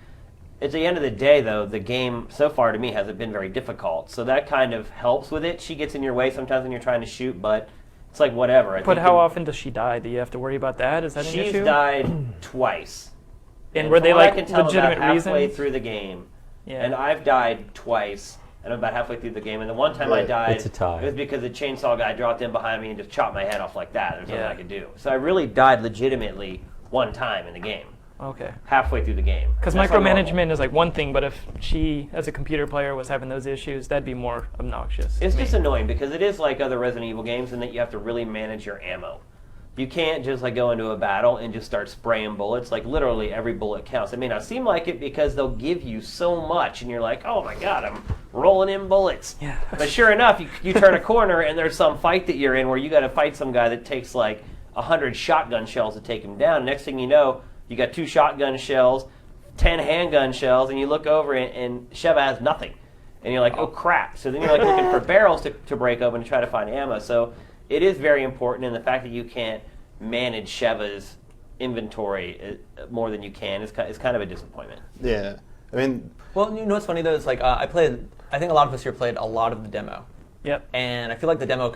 [SPEAKER 1] at the end of the day, though, the game so far to me hasn't been very difficult. So that kind of helps with it. She gets in your way sometimes when you're trying to shoot, but it's like whatever.
[SPEAKER 4] But how often does she die? Do you have to worry about that? Is that an
[SPEAKER 1] She's
[SPEAKER 4] issue?
[SPEAKER 1] died twice.
[SPEAKER 4] And were they
[SPEAKER 1] from what
[SPEAKER 4] like
[SPEAKER 1] I can tell,
[SPEAKER 4] legitimate
[SPEAKER 1] about halfway
[SPEAKER 4] reasons?
[SPEAKER 1] through the game.
[SPEAKER 4] Yeah.
[SPEAKER 1] And I've died twice, and I'm about halfway through the game. And the one time I
[SPEAKER 9] Right.
[SPEAKER 1] died,
[SPEAKER 5] It's a tie.
[SPEAKER 1] it was because the chainsaw guy dropped in behind me and just chopped my head off like that. There's nothing
[SPEAKER 4] Yeah.
[SPEAKER 1] I could do. So I really died legitimately one time in the game,
[SPEAKER 4] Okay.
[SPEAKER 1] halfway through the game.
[SPEAKER 4] Because
[SPEAKER 1] That's not normal.
[SPEAKER 4] micromanagement is like one thing, but if she, as a computer player, was having those issues, that'd be more obnoxious.
[SPEAKER 1] It's
[SPEAKER 4] to me.
[SPEAKER 1] just annoying because it is like other Resident Evil games in that you have to really manage your ammo. You can't just go into a battle and just start spraying bullets. Like literally every bullet counts. It may not seem like it because they'll give you so much and you're like, oh my god, I'm rolling in bullets.
[SPEAKER 4] Yeah.
[SPEAKER 1] But sure enough, you turn a corner and there's some fight that you're in where you got to fight some guy that takes 100 shotgun shells to take him down. Next thing you know, you got 2 shotgun shells, 10 handgun shells, and you look over and Sheva has nothing. And you're like, oh crap. So then you're looking for barrels to break open to try to find ammo. So it is very important, and the fact that you can't manage Sheva's inventory more than you can is kind of a disappointment.
[SPEAKER 9] Yeah. I mean,
[SPEAKER 11] Well, you know what's funny though? It's I think a lot of us here played a lot of the demo.
[SPEAKER 4] Yep.
[SPEAKER 11] And I feel like the demo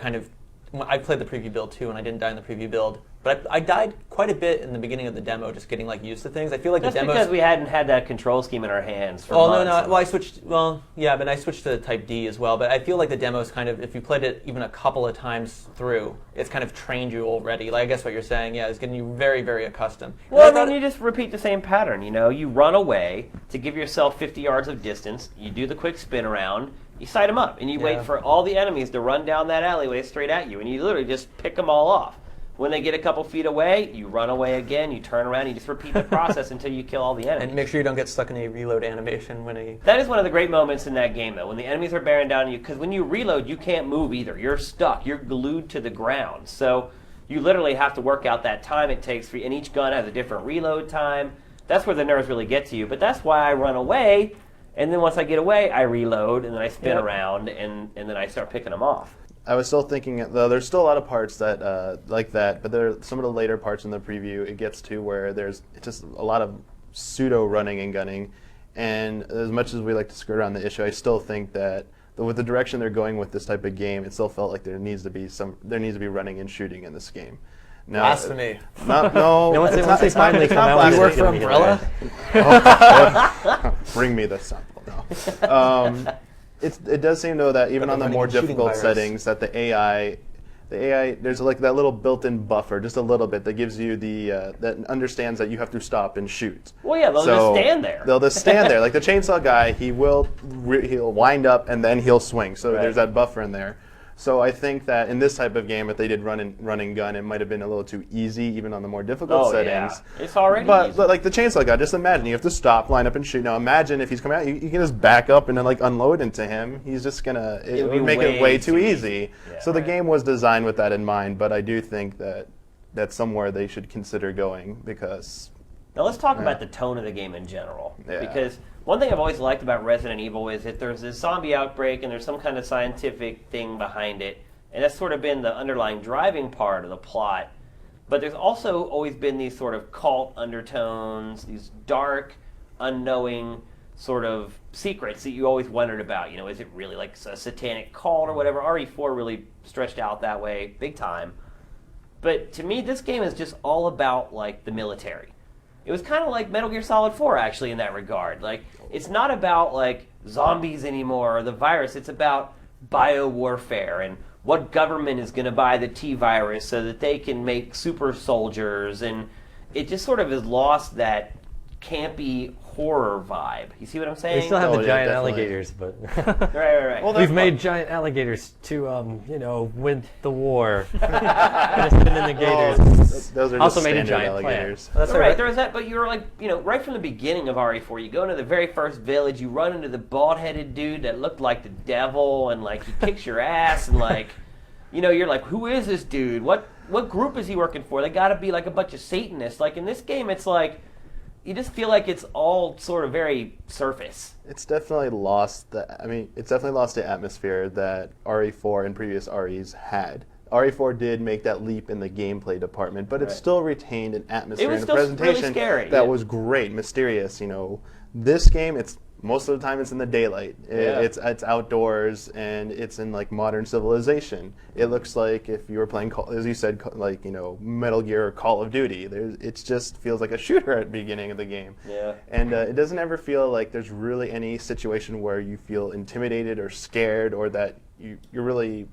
[SPEAKER 11] I played the preview build too, and I didn't die in the preview build. But I died quite a bit in the beginning of the demo, just getting used to things. I feel like
[SPEAKER 1] That's
[SPEAKER 11] the demo.
[SPEAKER 1] because we hadn't had that control scheme in our hands for
[SPEAKER 11] Oh
[SPEAKER 1] months.
[SPEAKER 11] no! Well, I switched. Well, yeah, but I switched to Type D as well. But I feel like the demo is kind of, if you played it even a couple of times through, it's kind of trained you already. I guess what you're saying, yeah, is getting you very, very accustomed.
[SPEAKER 1] Well,
[SPEAKER 11] And I
[SPEAKER 1] then you just repeat the same pattern. You run away to give yourself 50 yards of distance. You do the quick spin around. You sight them up, and you
[SPEAKER 11] Yeah.
[SPEAKER 1] wait for all the enemies to run down that alleyway straight at you, and you literally just pick them all off. When they get a couple feet away, you run away again. You turn around. You just repeat the process until you kill all the enemies.
[SPEAKER 11] And make sure you don't get stuck in a reload animation when a.
[SPEAKER 1] That is one of the great moments in that game, though, when the enemies are bearing down on you, because when you reload, you can't move either. You're stuck. You're glued to the ground. So you literally have to work out that time it takes for, and each gun has a different reload time. That's where the nerves really get to you. But that's why I run away, and then once I get away, I reload, and then I spin around, and then I start picking them off.
[SPEAKER 9] I was still thinking, though, there's still a lot of parts that like that, but there are some of the later parts in the preview it gets to where there's just a lot of pseudo running and gunning, And as much as we like to skirt around the issue, I still think that with the direction they're going with this type of game, it still felt like there needs to be running and shooting in this game. Now,
[SPEAKER 11] Blasphemy.
[SPEAKER 9] No,
[SPEAKER 5] No, once they finally come out,
[SPEAKER 11] You work
[SPEAKER 5] it's
[SPEAKER 11] for
[SPEAKER 5] gonna be
[SPEAKER 11] Umbrella?
[SPEAKER 9] Bring me the sample. No. It does seem though that even
[SPEAKER 11] But
[SPEAKER 9] on the
[SPEAKER 11] they're
[SPEAKER 9] more
[SPEAKER 11] running a shooting
[SPEAKER 9] difficult
[SPEAKER 11] virus.
[SPEAKER 9] settings, that the AI, there's like that little built-in buffer, just a little bit, that gives you that understands that you have to stop and shoot.
[SPEAKER 1] Well, yeah, they'll just stand there.
[SPEAKER 9] They'll just stand there. Like the chainsaw guy, he'll wind up and then he'll swing. So
[SPEAKER 1] Right.
[SPEAKER 9] there's that buffer in there. So I think that in this type of game, if they did run and gun, it might have been a little too easy, even on the more difficult settings.
[SPEAKER 1] Yeah. It's already
[SPEAKER 9] But
[SPEAKER 1] easy.
[SPEAKER 9] like the chainsaw guy, just imagine you have to stop, line up, and shoot. Now imagine if he's coming out, you can just back up and then like unload into him. He's just gonna it
[SPEAKER 1] It'll be
[SPEAKER 9] would make it way too
[SPEAKER 1] easy.
[SPEAKER 9] easy.
[SPEAKER 1] Yeah.
[SPEAKER 9] So the game was designed with that in mind. But I do think that that's somewhere they should consider going because.
[SPEAKER 1] Now let's talk about the tone of the game in general.
[SPEAKER 9] Yeah.
[SPEAKER 1] Because one thing I've always liked about Resident Evil is that there's this zombie outbreak and there's some kind of scientific thing behind it. And that's sort of been the underlying driving part of the plot. But there's also always been these sort of cult undertones, these dark, unknowing sort of secrets that you always wondered about. You know, is it really like a satanic cult or whatever? RE4 really stretched out that way big time. But to me, this game is just all about like the military. It was kind of like Metal Gear Solid 4 actually in that regard. Like, it's not about like zombies anymore or the virus. It's about biowarfare and what government is going to buy the T-virus so that they can make super soldiers, and it just sort of has lost that campy horror vibe. You see what I'm saying?
[SPEAKER 5] They still have
[SPEAKER 9] Oh,
[SPEAKER 5] the
[SPEAKER 9] yeah,
[SPEAKER 5] giant
[SPEAKER 9] definitely.
[SPEAKER 5] alligators, but
[SPEAKER 1] right.
[SPEAKER 11] Well,
[SPEAKER 5] we've made giant alligators to, win the war. Just been in the gators.
[SPEAKER 9] Those are
[SPEAKER 5] Also
[SPEAKER 9] just
[SPEAKER 5] made a
[SPEAKER 9] standard
[SPEAKER 5] giant
[SPEAKER 9] alligators.
[SPEAKER 5] plant. That's
[SPEAKER 1] All right,
[SPEAKER 5] right.
[SPEAKER 1] there was that, but you were like, right from the beginning of RE4, you go into the very first village, you run into the bald-headed dude that looked like the devil, and like he kicks your ass, and like, you're like, who is this dude? What group is he working for? They got to be like a bunch of Satanists. Like in this game, it's like you just feel like it's all sort of very surface.
[SPEAKER 9] It's definitely lost the atmosphere that RE4 and previous REs had. RE4 did make that leap in the gameplay department, but it still retained an atmosphere and a presentation
[SPEAKER 1] really scary,
[SPEAKER 9] that was great, mysterious. This game, most of the time it's in the daylight. It's outdoors and it's in like modern civilization. It looks like if you were playing, as you said, like Metal Gear or Call of Duty. It just feels like a shooter at the beginning of the game.
[SPEAKER 1] Yeah.
[SPEAKER 9] And it doesn't ever feel like there's really any situation where you feel intimidated or scared or that you're really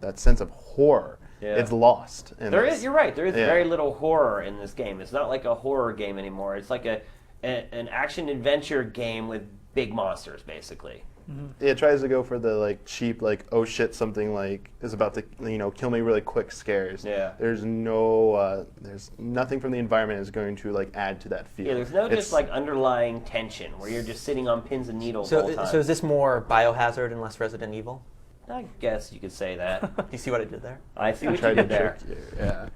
[SPEAKER 9] that sense of horror.
[SPEAKER 1] Yeah.
[SPEAKER 9] It's lost.
[SPEAKER 1] You're right. There is
[SPEAKER 9] Yeah.
[SPEAKER 1] very little horror in this game. It's not like a horror game anymore. It's like an action adventure game with big monsters, basically.
[SPEAKER 9] It tries to go for the like cheap, like oh shit, something like is about to kill me really quick scares.
[SPEAKER 1] Yeah.
[SPEAKER 9] There's nothing from the environment is going to like add to that feel.
[SPEAKER 1] Yeah, there's no just like underlying tension where you're just sitting on pins and needles the whole time.
[SPEAKER 11] So is this more Biohazard and less Resident Evil?
[SPEAKER 1] I guess you could say that.
[SPEAKER 11] Do you see what I did there?
[SPEAKER 1] I see what you
[SPEAKER 9] tried to
[SPEAKER 1] did there.
[SPEAKER 9] trick you. Yeah.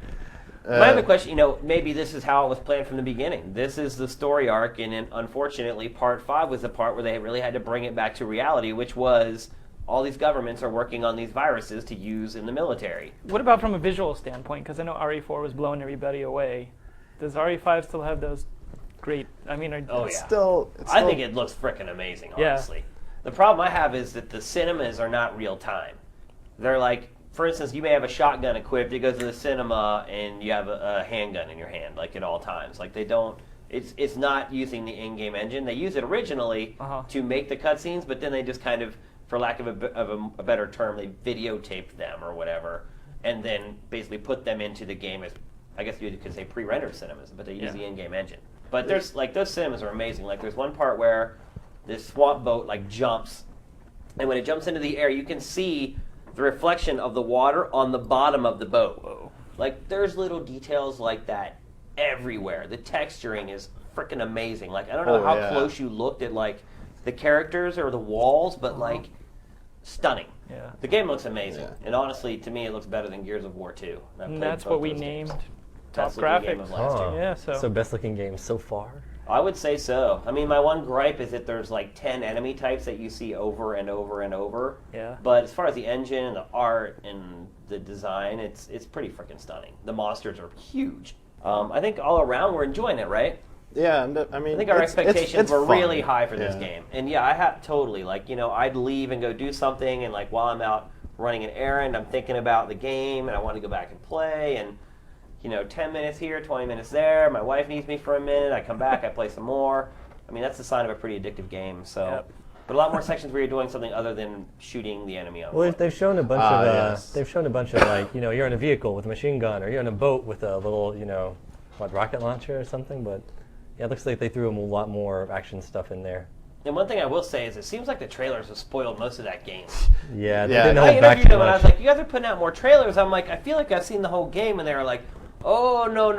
[SPEAKER 1] My other question, maybe this is how it was planned from the beginning. This is the story arc, and then unfortunately, Part 5 was the part where they really had to bring it back to reality, which was all these governments are working on these viruses to use in the military.
[SPEAKER 4] What about from a visual standpoint? Because I know RE4 was blowing everybody away. Does RE5 still have those great?
[SPEAKER 1] Oh yeah.
[SPEAKER 9] Still,
[SPEAKER 1] I think it looks frickin' amazing, honestly. The problem I have is that the cinemas are not real time. They're like, for instance, you may have a shotgun equipped, it goes to the cinema, and you have a handgun in your hand, like at all times. Like they don't, it's not using the in-game engine. They use it originally to make the cutscenes, but then they just kind of, for lack of a better term, they videotaped them or whatever, and then basically put them into the game as, I guess you could say pre-rendered cinemas, but they use the in-game engine. But there's like those cinemas are amazing. Like there's one part where this swamp boat like jumps, and when it jumps into the air, you can see the reflection of the water on the bottom of the boat. Whoa. Like there's little details like that everywhere. The texturing is freaking amazing. Like I don't know how close you looked at like the characters or the walls, but like stunning.
[SPEAKER 4] Yeah.
[SPEAKER 1] The game looks amazing, and honestly, to me, it looks better than Gears of War 2.
[SPEAKER 4] And that's what we named top
[SPEAKER 1] Best looking game
[SPEAKER 4] graphics.
[SPEAKER 1] of last year.
[SPEAKER 4] Yeah,
[SPEAKER 5] So best looking game so far.
[SPEAKER 1] I would say so. I mean, my one gripe is that there's like 10 enemy types that you see over and over and over.
[SPEAKER 4] Yeah.
[SPEAKER 1] But as far as the engine and the art and the design, it's pretty freaking stunning. The monsters are huge. I think all around we're enjoying it, right?
[SPEAKER 9] Yeah, and I mean,
[SPEAKER 1] I think our expectations
[SPEAKER 9] it's
[SPEAKER 1] were
[SPEAKER 9] fun.
[SPEAKER 1] really high for this
[SPEAKER 9] Yeah.
[SPEAKER 1] game. And yeah, I have totally, like, you know, I'd leave and go do something, and like while I'm out running an errand, I'm thinking about the game, and I want to go back and play, and you know, 10 minutes here, 20 minutes there, my wife needs me for a minute, I come back, I play some more. I mean, that's the sign of a pretty addictive game, so.
[SPEAKER 4] Yep.
[SPEAKER 1] But a lot more sections where you're doing something other than shooting the enemy on.
[SPEAKER 5] Well, they've shown a bunch of
[SPEAKER 9] yes.
[SPEAKER 5] they've shown a bunch of like, you know, you're in a vehicle with a machine gun, or you're in a boat with a little, you know, what, rocket launcher or something. But yeah, it looks like they threw a lot more action stuff in there.
[SPEAKER 1] And one thing I will say is it seems like the trailers have spoiled most of that game.
[SPEAKER 5] Yeah, they
[SPEAKER 9] Yeah.
[SPEAKER 5] didn't
[SPEAKER 1] I
[SPEAKER 5] hold back
[SPEAKER 1] interviewed
[SPEAKER 5] too
[SPEAKER 1] them and I was
[SPEAKER 5] much.
[SPEAKER 1] like, you guys are putting out more trailers. I'm like, I feel like I've seen the whole game, and they were like, oh, no.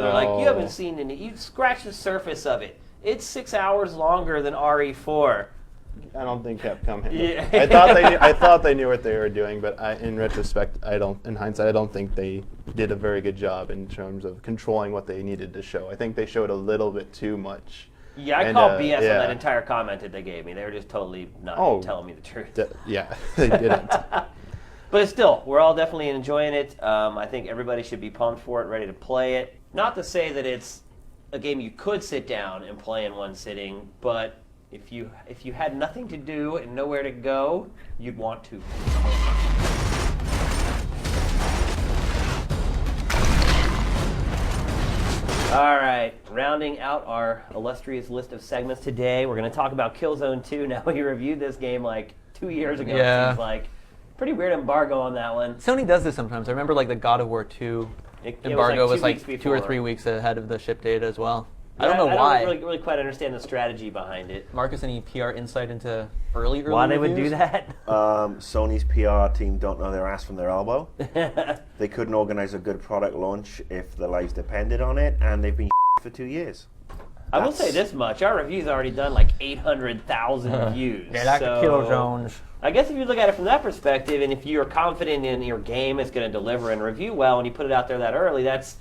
[SPEAKER 1] They're like, you
[SPEAKER 9] No.
[SPEAKER 1] haven't seen any. You scratched the surface of it. It's 6 hours longer than RE4.
[SPEAKER 9] I don't think Capcom handled
[SPEAKER 1] Yeah.
[SPEAKER 9] it. I thought they knew what they were doing, but in retrospect, in hindsight, I don't think they did a very good job in terms of controlling what they needed to show. I think they showed a little bit too much.
[SPEAKER 1] Yeah, I
[SPEAKER 9] And,
[SPEAKER 1] called BS on
[SPEAKER 9] yeah.
[SPEAKER 1] that entire comment that they gave me. They were just totally not
[SPEAKER 9] Oh.
[SPEAKER 1] telling me the truth.
[SPEAKER 9] Yeah, they didn't.
[SPEAKER 1] But still, we're all definitely enjoying it. I think everybody should be pumped for it, ready to play it. Not to say that it's a game you could sit down and play in one sitting, but if you had nothing to do and nowhere to go, you'd want to. All right, rounding out our illustrious list of segments today, we're going to talk about Killzone 2. Now, we reviewed this game like 2 years ago,
[SPEAKER 11] Yeah.
[SPEAKER 1] it seems like. Pretty weird embargo on that one.
[SPEAKER 11] Sony does this sometimes. I remember like the God of War 2
[SPEAKER 1] It
[SPEAKER 11] embargo was
[SPEAKER 1] 2
[SPEAKER 11] like
[SPEAKER 1] weeks
[SPEAKER 11] 2 or
[SPEAKER 1] before.
[SPEAKER 11] 3 weeks ahead of the ship date as well. I
[SPEAKER 1] Yeah,
[SPEAKER 11] don't know why.
[SPEAKER 1] I don't really quite understand the strategy behind it.
[SPEAKER 11] Marcus, any PR insight into early
[SPEAKER 1] Why they would
[SPEAKER 11] reviews?
[SPEAKER 1] do that?
[SPEAKER 2] Sony's PR team don't know their ass from their elbow. They couldn't organize a good product launch if their lives depended on it, and they've been for 2 years.
[SPEAKER 1] I will say this much: our review's already done like 800,000 views.
[SPEAKER 11] Yeah, that
[SPEAKER 1] so
[SPEAKER 11] Killzones.
[SPEAKER 1] I guess if you look at it from that perspective, and if you're confident in your game is going to deliver and review well, and you put it out there that early, that's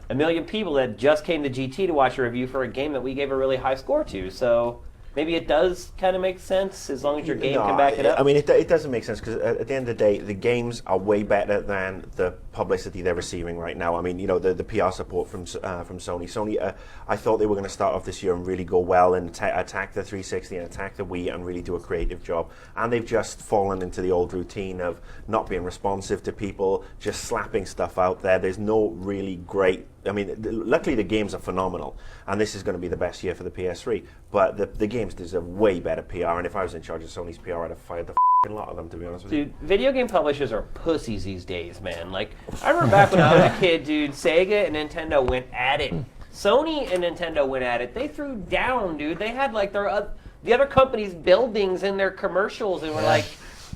[SPEAKER 1] 1 million people that just came to GT to watch a review for a game that we gave a really high score to. So maybe it does kind of make sense as long as your game can back it up.
[SPEAKER 2] I mean, it doesn't make sense because at the end of the day, the games are way better than the publicity they're receiving right now. I mean, you know, the PR support from Sony. Sony, I thought they were going to start off this year and really go well and attack the 360 and attack the Wii and really do a creative job. And they've just fallen into the old routine of not being responsive to people, just slapping stuff out there. There's no really great. I mean, luckily the games are phenomenal, and this is going to be the best year for the PS3. But the games deserve way better PR, and if I was in charge of Sony's PR, I'd have fired the f***ing lot of them, to be honest with you.
[SPEAKER 1] Dude, video game publishers are pussies these days, man. Like, I remember back when I was a kid, dude, Sega and Nintendo went at it. Sony and Nintendo went at it. They threw down, dude. They had, like, the other companies' buildings in their commercials and were, like,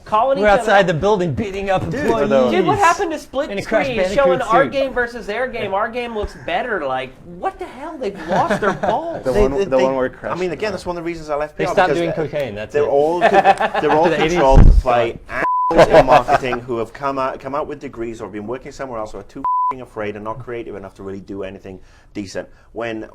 [SPEAKER 1] calling
[SPEAKER 5] We're
[SPEAKER 1] each other
[SPEAKER 5] outside
[SPEAKER 1] out.
[SPEAKER 5] the building beating up employees.
[SPEAKER 1] Dude, what happened to split
[SPEAKER 5] In a Crash
[SPEAKER 1] screen
[SPEAKER 5] Bandicoot
[SPEAKER 1] showing our
[SPEAKER 5] suit.
[SPEAKER 1] game versus their game? Our game looks better. Like, what the hell? They've lost their balls.
[SPEAKER 9] The one where it crashed.
[SPEAKER 2] I mean, again, that's one of the reasons I left PR.
[SPEAKER 5] They stopped
[SPEAKER 2] because
[SPEAKER 5] doing cocaine. That's
[SPEAKER 2] they're
[SPEAKER 5] it.
[SPEAKER 2] all they're all
[SPEAKER 5] The 80s.
[SPEAKER 2] controlled by assholes in marketing who have come out with degrees or have been working somewhere else or are too f***ing afraid and not creative enough to really do anything decent. When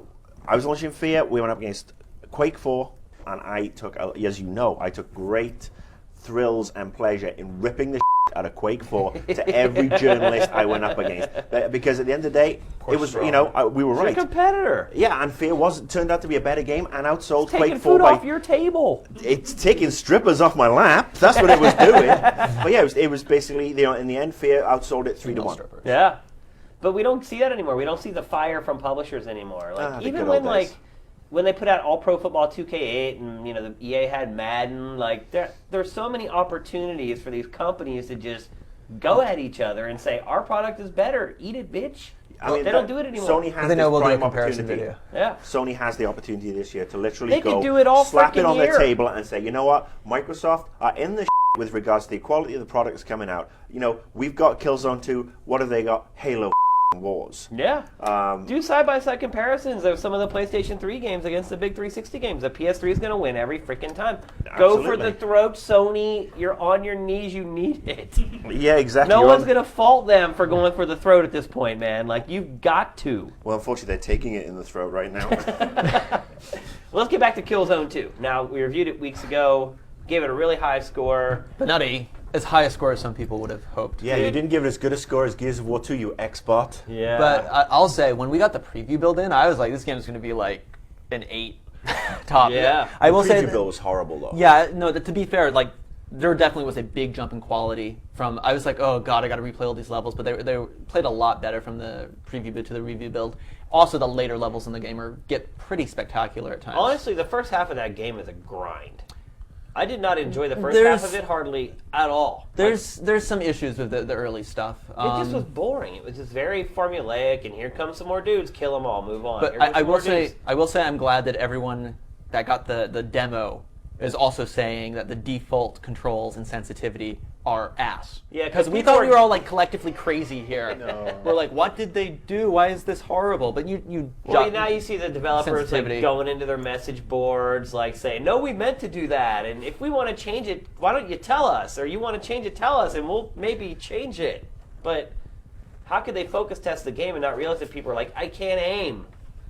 [SPEAKER 2] I was launching Fear, we went up against Quake 4, and I took, as you know, I took great thrills and pleasure in ripping the out of Quake 4 to every journalist I went up against. Because at the end of the day, it was, you know, we were
[SPEAKER 1] You're a
[SPEAKER 2] right.
[SPEAKER 1] competitor.
[SPEAKER 2] Yeah, and Fear turned out to be a better game and outsold
[SPEAKER 1] Taking
[SPEAKER 2] Quake 4
[SPEAKER 1] food
[SPEAKER 2] by...
[SPEAKER 1] off your table.
[SPEAKER 2] It's taking strippers off my lap. That's what it was doing. But yeah, it was basically, you know, in the end, Fear outsold it 3-1.
[SPEAKER 1] Yeah. But we don't see that anymore. We don't see the fire from publishers anymore. Like,
[SPEAKER 2] The
[SPEAKER 1] even
[SPEAKER 2] good
[SPEAKER 1] when,
[SPEAKER 2] old
[SPEAKER 1] like,
[SPEAKER 2] days.
[SPEAKER 1] when they put out All Pro Football 2K8 and, you know, the EA had Madden, like, there's so many opportunities for these companies to just go at each other and say, our product is better. Eat it, bitch.
[SPEAKER 2] I mean,
[SPEAKER 1] they don't do it anymore.
[SPEAKER 2] Sony has
[SPEAKER 11] They know
[SPEAKER 2] this
[SPEAKER 11] we'll do a
[SPEAKER 2] prime
[SPEAKER 11] comparison
[SPEAKER 2] opportunity.
[SPEAKER 11] video.
[SPEAKER 1] Yeah.
[SPEAKER 2] Sony has the opportunity this year to literally
[SPEAKER 1] They
[SPEAKER 2] go
[SPEAKER 1] could do it all
[SPEAKER 2] slap it
[SPEAKER 1] frickin'
[SPEAKER 2] on
[SPEAKER 1] year.
[SPEAKER 2] the table and say, you know what, Microsoft are in the with regards to the quality of the products coming out. You know, we've got Killzone 2. What have they got? Halo Wars.
[SPEAKER 1] Yeah. Do side-by-side comparisons of some of the PlayStation 3 games against the big 360 games. The PS3 is going to win every freaking time. Go for
[SPEAKER 2] Absolutely.
[SPEAKER 1] the throat, Sony. You're on your knees. You need it.
[SPEAKER 2] Yeah, exactly.
[SPEAKER 1] No
[SPEAKER 2] You're
[SPEAKER 1] one's
[SPEAKER 2] on-
[SPEAKER 1] going to fault them for going for the throat at this point, man. Like, you've got to.
[SPEAKER 2] Well, unfortunately, they're taking it in the throat right now.
[SPEAKER 1] Well, let's get back to Killzone 2. Now, we reviewed it weeks ago. gave it a really high score.
[SPEAKER 11] But not as high a score as some people would have hoped.
[SPEAKER 2] Yeah, you didn't give it as good a score as Gears of War 2, you X-bot.
[SPEAKER 1] Yeah.
[SPEAKER 11] But I'll say, when we got the preview build in, I was like, this game is going to be like an 8 top.
[SPEAKER 1] Yeah.
[SPEAKER 11] I will
[SPEAKER 2] the
[SPEAKER 11] say
[SPEAKER 2] preview build was horrible, though.
[SPEAKER 11] Yeah, no, to be fair, like, there definitely was a big jump in quality from, I was like, oh god, I got to replay all these levels, but they played a lot better from the preview build to the review build. Also, the later levels in the game get pretty spectacular at times.
[SPEAKER 1] Honestly, the first half of that game is a grind. I did not enjoy the first half of it hardly at all.
[SPEAKER 11] There's some issues with the early stuff.
[SPEAKER 1] It just was boring. It was just very formulaic, and here come some more dudes, kill them all, move on.
[SPEAKER 11] But I will say I'm glad that everyone that got the demo is also saying that the default controls and sensitivity are ass.
[SPEAKER 1] Yeah,
[SPEAKER 11] because we thought we were all like collectively crazy here.
[SPEAKER 9] No.
[SPEAKER 11] We're like, what did they do? Why is this horrible? But
[SPEAKER 1] now you see the developers like
[SPEAKER 11] sensitivity.
[SPEAKER 1] going into their message boards, like saying, "No, we meant to do that, and if we want to change it, why don't you tell us? Or you want to change it, tell us, and we'll maybe change it." But how could they focus test the game and not realize that people are like, "I can't aim"?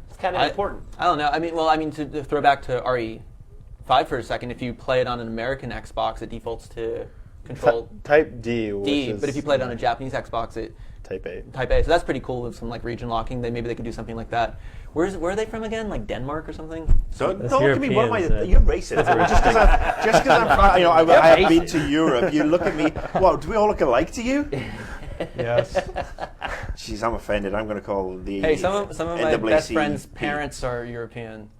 [SPEAKER 1] It's kind of important.
[SPEAKER 11] I don't know. I mean, to throw back to RE5 for a second, if you play it on an American Xbox, it defaults to control
[SPEAKER 9] Type D, which is,
[SPEAKER 11] but if you play it on a Japanese Xbox, it
[SPEAKER 9] Type A.
[SPEAKER 11] Type A. So that's pretty cool with some like region locking. Maybe they could do something like that. Where are they from again? Like Denmark or something?
[SPEAKER 2] So
[SPEAKER 5] That's
[SPEAKER 2] don't look at me. What am I?
[SPEAKER 5] Europeans,
[SPEAKER 2] You're racist. just because I have been to Europe, you look at me. What? Do we all look alike to you?
[SPEAKER 9] Yes.
[SPEAKER 2] Jeez, I'm offended. I'm going to call the.
[SPEAKER 11] Hey, some of my best
[SPEAKER 2] NAACP.
[SPEAKER 11] friends' parents are European.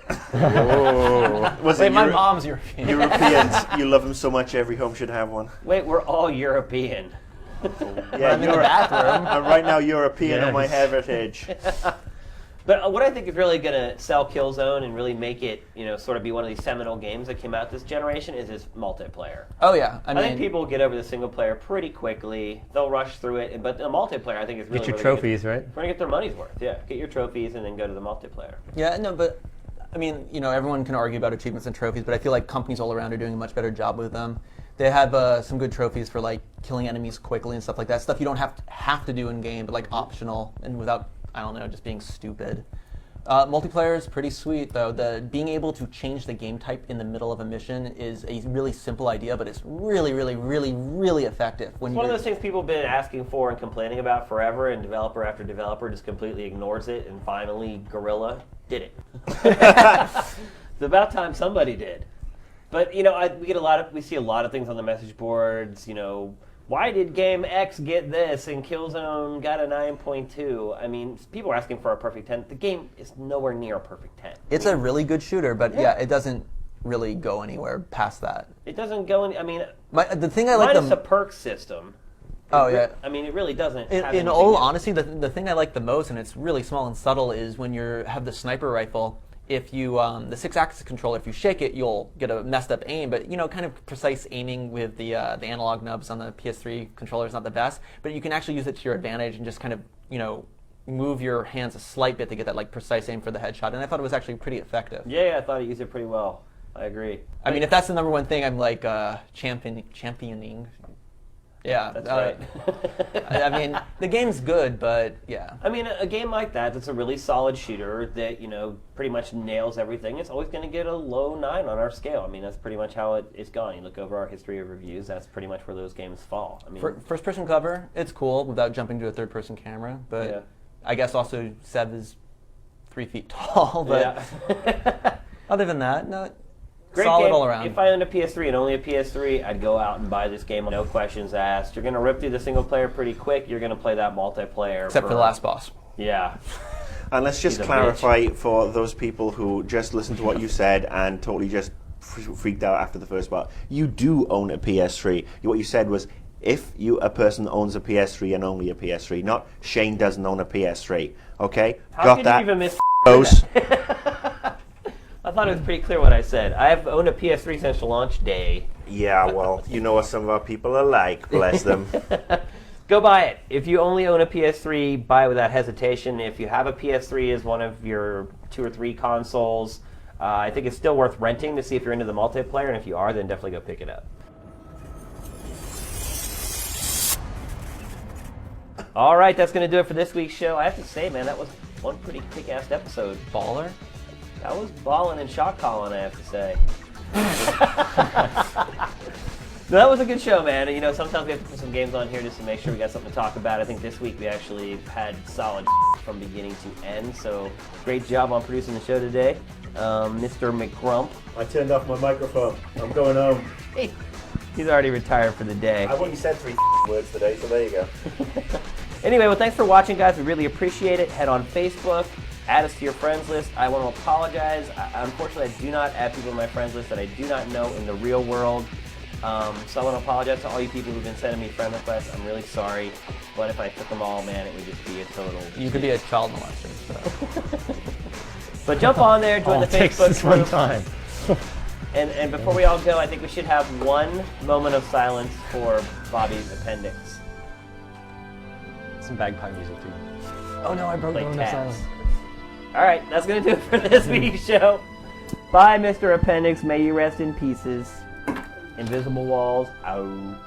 [SPEAKER 2] Was
[SPEAKER 11] Wait,
[SPEAKER 2] it
[SPEAKER 11] my mom's European.
[SPEAKER 2] Europeans, you love them so much. Every home should have one.
[SPEAKER 1] Wait, we're all European.
[SPEAKER 2] Yeah,
[SPEAKER 11] I'm in the bathroom.
[SPEAKER 2] I'm right now European on my heritage.
[SPEAKER 1] But what I think is really going to sell Killzone and really make it, sort of be one of these seminal games that came out this generation is its multiplayer.
[SPEAKER 11] Oh yeah,
[SPEAKER 1] I think people will get over the single player pretty quickly. They'll rush through it, but the multiplayer I think is really
[SPEAKER 5] Get your
[SPEAKER 1] really
[SPEAKER 5] trophies,
[SPEAKER 1] good.
[SPEAKER 5] right?
[SPEAKER 1] We're going to get their money's worth. Yeah, get your trophies and then go to the multiplayer.
[SPEAKER 11] Yeah, no, but I mean, everyone can argue about achievements and trophies, but I feel like companies all around are doing a much better job with them. They have some good trophies for like killing enemies quickly and stuff like that. Stuff you don't have to do in game, but like optional and without, I don't know, just being stupid. Multiplayer is pretty sweet though. Being able to change the game type in the middle of a mission is a really simple idea, but it's really, really, really, really effective.
[SPEAKER 1] It's one of those things people have been asking for and complaining about forever, and developer after developer just completely ignores it, and finally Guerrilla did it. It's about time somebody did. But we see a lot of things on the message boards. Why did game X get this and Killzone got a 9.2? I mean, people are asking for a perfect 10. The game is nowhere near a perfect 10.
[SPEAKER 11] It's a really good shooter, but yeah, it doesn't really go anywhere past that.
[SPEAKER 1] It doesn't go any. I mean,
[SPEAKER 11] the thing I like
[SPEAKER 1] minus a perk system.
[SPEAKER 11] Oh yeah.
[SPEAKER 1] I mean, it really doesn't.
[SPEAKER 11] In all honesty, the thing I like the most, and it's really small and subtle, is when you have the sniper rifle. If you the 6-axis controller, if you shake it, you'll get a messed up aim. But kind of precise aiming with the analog nubs on the PS3 controller is not the best. But you can actually use it to your advantage and just kind of move your hands a slight bit to get that like precise aim for the headshot. And I thought it was actually pretty effective.
[SPEAKER 1] Yeah, I thought it used it pretty well. I agree.
[SPEAKER 11] I mean, if that's the number one thing I'm like championing. Yeah,
[SPEAKER 1] that's right.
[SPEAKER 11] I mean, the game's good, but yeah.
[SPEAKER 1] I mean, a game like that's a really solid shooter that pretty much nails everything. It's always going to get a low 9 on our scale. I mean, that's pretty much how it's gone. You look over our history of reviews, that's pretty much where those games fall. I mean,
[SPEAKER 11] first-person cover, it's cool without jumping to a third-person camera, but
[SPEAKER 1] yeah.
[SPEAKER 11] I guess also Seb is 3 feet tall. But
[SPEAKER 1] yeah.
[SPEAKER 11] Other than that, no.
[SPEAKER 1] Great
[SPEAKER 11] solid
[SPEAKER 1] game.
[SPEAKER 11] all around.
[SPEAKER 1] If I owned a PS3 and only a PS3, I'd go out and buy this game, no questions asked. You're going to rip through the single player pretty quick. You're going to play that multiplayer.
[SPEAKER 11] Except for the last boss.
[SPEAKER 1] Yeah.
[SPEAKER 2] And let's just clarify for those people who just listened to what you said and totally just freaked out after the first part. You do own a PS3. What you said was, if a person owns a PS3 and only a PS3, not Shane doesn't own a PS3. Okay?
[SPEAKER 1] How could you even miss
[SPEAKER 2] those?
[SPEAKER 1] I thought it was pretty clear what I said. I have owned a PS3 since launch day.
[SPEAKER 2] Yeah, well, you know what some of our people are like, bless them.
[SPEAKER 1] Go buy it. If you only own a PS3, buy it without hesitation. If you have a PS3 as one of your 2 or 3 consoles, I think it's still worth renting to see if you're into the multiplayer, and if you are, then definitely go pick it up. All right, that's going to do it for this week's show. I have to say, man, that was one pretty kick-ass episode.
[SPEAKER 11] Baller?
[SPEAKER 1] That was balling and shot calling, I have to say. No, that was a good show, man. You know, sometimes we have to put some games on here just to make sure we got something to talk about. I think this week we actually had solid from beginning to end, so great job on producing the show today. Mr. McGrump.
[SPEAKER 2] I turned off my microphone. I'm going home.
[SPEAKER 1] He's already retired for the day.
[SPEAKER 2] I've only said 3 words today, so there you go.
[SPEAKER 1] Anyway, well, thanks for watching, guys. We really appreciate it. Head on Facebook. Add us to your friends list. I want to apologize. Unfortunately, I do not add people to my friends list that I do not know in the real world. So I want to apologize to all you people who've been sending me friend requests. I'm really sorry. But if I took them all, man, it would just be a total...
[SPEAKER 11] You could be a child molester. So.
[SPEAKER 1] But jump on there, join the
[SPEAKER 5] it takes
[SPEAKER 1] Facebook
[SPEAKER 5] is one
[SPEAKER 1] group.
[SPEAKER 5] time.
[SPEAKER 1] And before we all go, I think we should have one moment of silence for Bobby's appendix.
[SPEAKER 5] Some bagpipe music too. Oh no, I broke
[SPEAKER 1] Play
[SPEAKER 5] the moment of silence.
[SPEAKER 1] All right, that's going to do it for this week's show. Bye, Mr. Appendix. May you rest in pieces. Invisible Walls out.